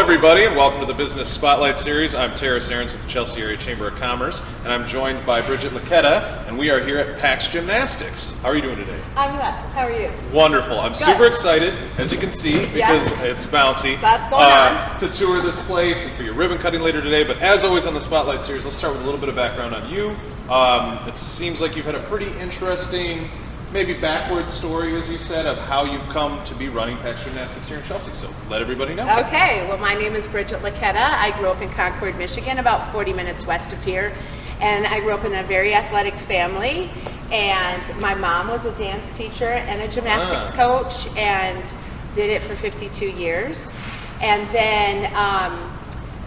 everybody, and welcome to the Business Spotlight Series. I'm Terris with the Chelsea Area Chamber of Commerce, and I'm joined by Brigitte Laketa, and we are here at PAX Gymnastics. How are you doing today? I'm well. How are you? Wonderful. I'm super excited, as you can see, because it's bouncy. That's going on. To tour this place and for your ribbon cutting later today. But as always on the Spotlight Series, let's start with a little bit of background on you. It seems like you've had a pretty interesting, maybe backward story, as you said, of how you've come to be running PAX Gymnastics here in Chelsea. So let everybody know. Okay, well, my name is Brigitte Laketa. I grew up in Concord, Michigan, about 40 minutes west of here. And I grew up in a very athletic family. And my mom was a dance teacher and a gymnastics coach and did it for 52 years. And then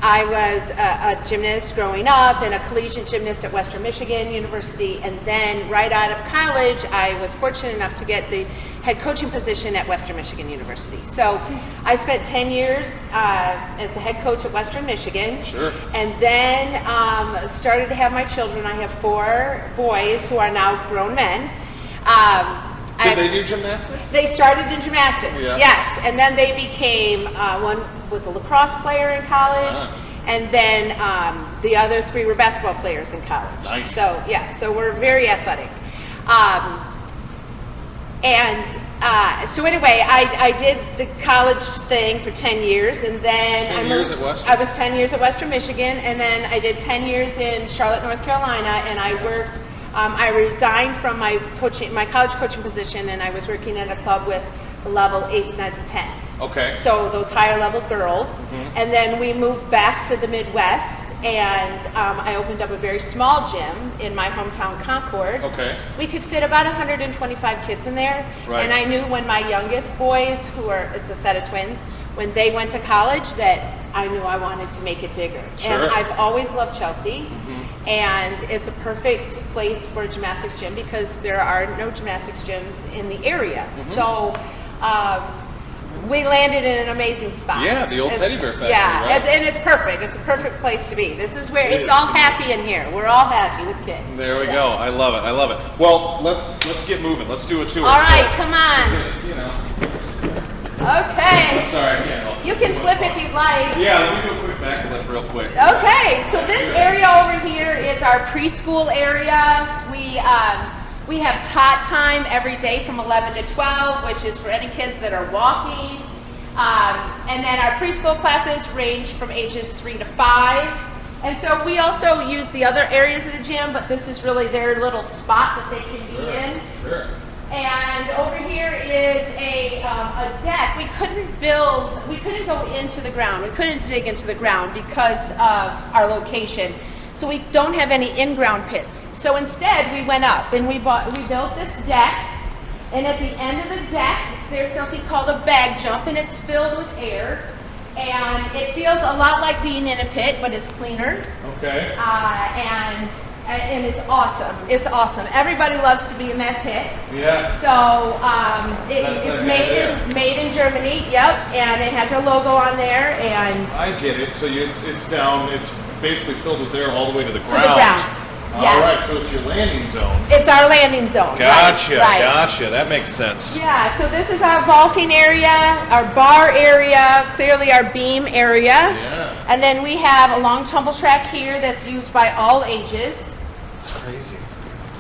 I was a gymnast growing up and a collegiate gymnast at Western Michigan University, and then right out of college I was fortunate enough to get the head coaching position at Western Michigan University. So I spent 10 years as the head coach at Western Michigan. Sure. And then started to have my children. I have 4 boys who are now grown men. Did they do gymnastics? They started in gymnastics, yes. And then they became, one was a lacrosse player in college, and then the other 3 were basketball players in college. Nice. So, yeah, so we're very athletic. So anyway, I did the college thing for 10 years, and then 10 years at Western? I was 10 years at Western Michigan, and then I did 10 years in Charlotte, North Carolina, and I worked. I resigned from my college coaching position, and I was working at a club with level 8s, 9s, and 10s. Okay. So those higher level girls. And then we moved back to the Midwest, and I opened up a very small gym in my hometown, Concord. Okay. We could fit about 125 kids in there. Right. And I knew when my youngest boys, it's a set of twins, when they went to college, that I knew I wanted to make it bigger. Sure. And I've always loved Chelsea. And it's a perfect place for a gymnastics gym because there are no gymnastics gyms in the area. So we landed in an amazing spot. Yeah, the old teddy bear factory. Yeah, right? and it's perfect. It's a perfect place to be. This is where it's all happy in here. We're all happy with kids. There we go. I love it. I love it. Well, let's get moving. Let's do a tour. All right, come on. I'm Okay. sorry, I can't help. You can flip if you'd like. Yeah, let me do a quick backflip real quick. Okay, so this area over here is our preschool area. We have tot time every day from 11 to 12, which is for any kids that are walking. And then our preschool classes range from ages 3 to 5. And so we also use the other areas of the gym, but this is really their little spot that they can be in. Sure. And over here is a deck. We couldn't go into the ground. We couldn't dig into the ground because of our location. So we don't have any in-ground pits. So instead we went up and we built this deck. And at the end of the deck, there's something called a bag jump, and it's filled with air. And it feels a lot like being in a pit, but it's cleaner. Okay. And it's awesome. It's awesome. Everybody loves to be in that pit. Yeah. So it's made in Germany. Yep. And it has our logo on there. And I get it. So it's down. It's basically filled with air all the way to the ground. To the ground. Yes. All right. So it's your landing zone. It's our landing zone. Gotcha. Right. Gotcha. That makes sense. Yeah. So this is our vaulting area, our bar area, clearly our beam area. Yeah. And then we have a long tumble track here that's used by all ages. Crazy.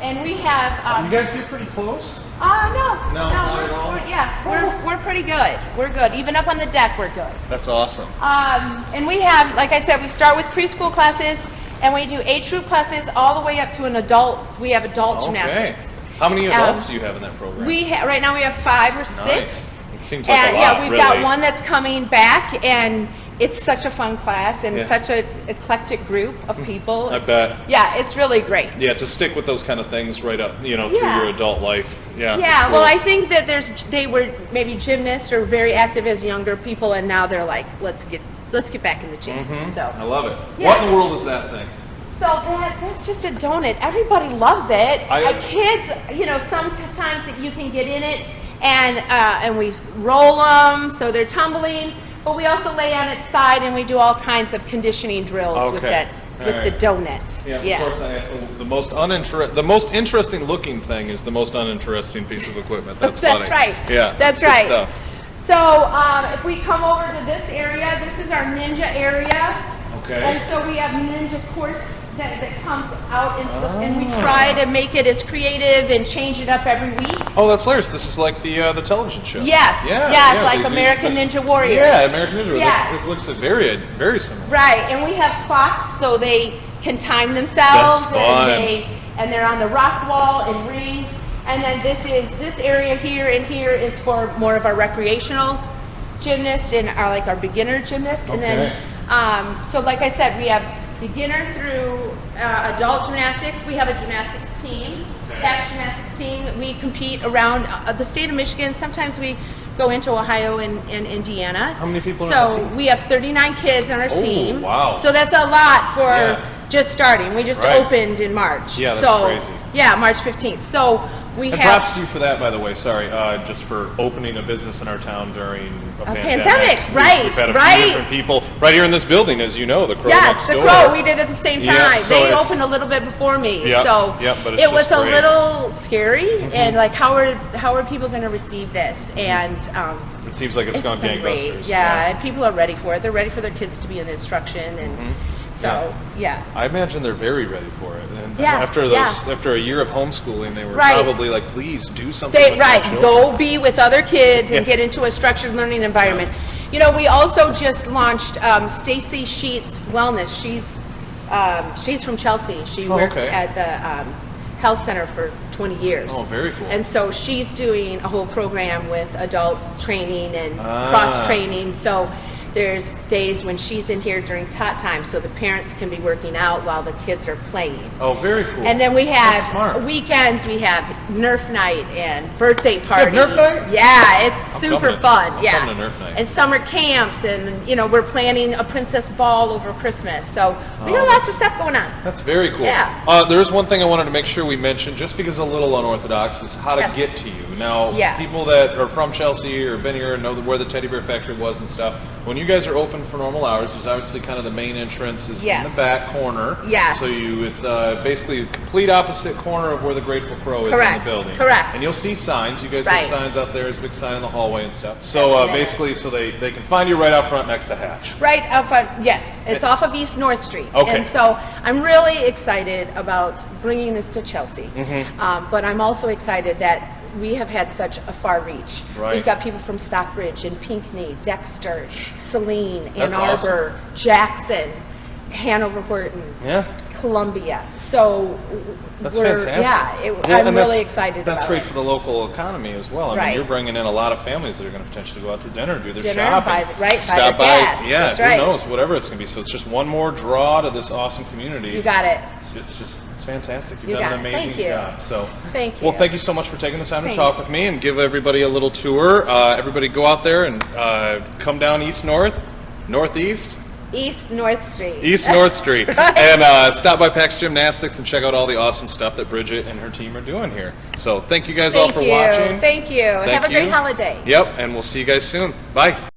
And we have. You guys get pretty close? No, not at all? We're pretty good. We're good. Even up on the deck, we're good. That's awesome. And we have, like I said, we start with preschool classes, and we do age group classes all the way up to an adult. We have adult gymnastics. How many adults do you have in that program? Right now we have 5 or 6. Nice. It seems like a lot. Yeah, we've got really. one that's coming back, and it's such a fun class and such an eclectic group of people. I bet. Yeah, it's really great. Yeah, to stick with those kind of things right up, through your adult life. Yeah. Yeah, cool. well, I think that they were maybe gymnasts or very active as younger people, and now they're like, let's get back in the gym. So I love it. Yeah. What in the world is that thing? So that's just a donut. Everybody loves it. Kids, sometimes that you can get in it, and we roll them so they're tumbling. But we also lay on its side, and we do all kinds of conditioning drills with that with the donut. Yeah, of course. I asked the most interesting looking thing is the most uninteresting piece of equipment. That's funny. That's right. Yeah, that's good right. Stuff. So if we come over to this area, this is our ninja area. Okay. And so we have ninja course that comes out into the, and we try to make it as creative and change it up every week. Oh, that's hilarious. This is like the television show. Yes, Yeah, yes, yeah, like they do- American Ninja Warrior. Yeah, American Ninja Warrior. Yes. It looks very, very similar. Right, and we have clocks so they can time themselves. That's fun. And they're on the rock wall and rings. And then this area here and here is for more of our recreational gymnasts and our beginner gymnasts. And then, so like I said, we have beginner through adult gymnastics. We have a gymnastics team, PAX Gymnastics team. We compete around the state of Michigan. Sometimes we go into Ohio and Indiana. How many people are on the So team? we have 39 kids on our team. Wow. So that's a lot for Yeah. just starting. We just Right. opened in March. Yeah, that's so, crazy. Yeah, March 15th. So we And have props to you for that, by the way. Sorry, just for opening a business in our town during a pandemic, right, We've had a right. few different people right here in this building, as you know, the Crow yes, next the door. Crow. We did it at the same Yeah, time. so They it's- opened a little bit before me, Yep, so yep, but it's it was just a great. little scary. And like, how are people going to receive this? And It seems like it's gone been great. gangbusters. Yeah, and people are ready for it. They're ready for their kids to be in instruction, and so yeah. I imagine they're very ready for it. And Yeah, after a year of homeschooling, they were Right. probably like, please do something. They, with right, my children. go be with other kids and Yeah. get into a structured learning environment. You know, we also just launched Stacy Sheets Wellness. She's from Chelsea. She worked okay. at the health center for 20 years. Oh, very cool. And so she's doing a whole program with adult training and Ah. cross training. So there's days when she's in here during tot time, so the parents can be working out while the kids are playing. Oh, very cool. And then we That's have smart. weekends, we have Nerf night and birthday parties. Nerf night? Yeah, it's super coming to- fun. I'm Yeah. coming to Nerf night. And summer camps, and we're planning a princess ball over Christmas. So we got lots of stuff going on. That's very cool. Yeah. There is one thing I wanted to make sure we mentioned, just because it's a little unorthodox, is how to Yes. get to you. Now, Yes. people that are from Chelsea or been here and know where the Teddy Bear Factory was and stuff, when you guys are open for normal hours, there's obviously kind of the main entrance is in Yes. the back corner. Yes. So it's basically the complete opposite corner of where the Grateful Crow is in Correct. the building. Correct. And you'll see signs. You guys Right. have signs out there. There's a big sign in the hallway and stuff. So That's it. basically, so they can find you right out front next to Hatch. Right out front, yes. It's off of East North Street. Okay. And so I'm really excited about bringing this to Chelsea. But I'm also excited that we have had such a far reach. Right. We've got people from Stockbridge and Pinckney, Dexter, Saline, Ann That's Arbor, Jackson, Hanover Horton, Yeah. Columbia. So That's we're, fantastic. yeah, Well, I'm and really that's- excited That's about great it. for the local economy as well. I mean, Right. you're bringing in a lot of families that are going to potentially go out to dinner, do their Dinner, shopping, buy the- right, buy stop their by. gas. Yeah, That's who right. knows? Whatever it's going to be. So it's just one more draw to this awesome community. You got it. It's fantastic. You've You done got an it. amazing Thank you. job. So, Thank well, you. thank you so much for taking the time to Thank talk you. with me and give everybody a little tour. Everybody go out there and come down northeast. East North Street. East North Street. And stop by PAX Gymnastics and check out all the awesome stuff that Brigitte and her team are doing here. So thank you guys all Thank for you. watching. Thank you. Thank Have a great you. holiday. Yep, and we'll see you guys soon. Bye.